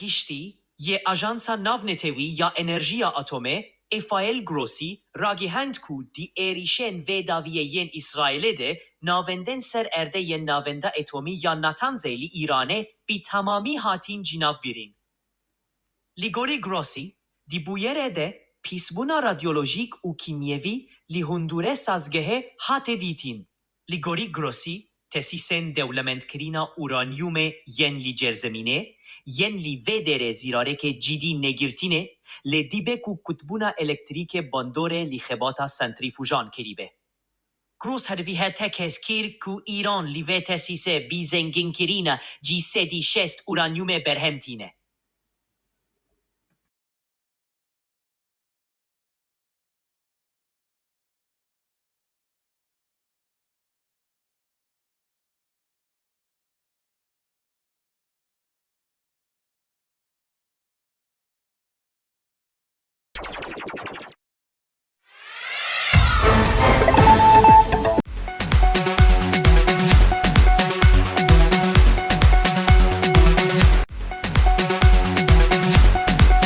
tiştî yê Ajansa Navnetewî ya Enerjiya Atomê Rafael Grossi ragihand ku di êrişên vê daviyê yên İsraîlê de navendên ser erde yên navenda etomî ya Natanzê li Îranê bi tamamî hatin cinavbirîn. Li gorî Grossi, di bûyerê de pîsbûna radyolojîk û kimyevî li hundirê sazgehê hate dîtin. Li gorî Grossi, tesîsên dewlementkirîna uranyumê yên li cerzeminê, yên li vê derê zîrarekê cidî negirtînê, lê dîbe ku kutbûna elektrîkê bandorê li xebata sentrîfujan kirîbe. Gross hervî te kes kir ku Îran li vê tesîsê bî zenginkirîna cî sedî şest uranyumê berhem tîne.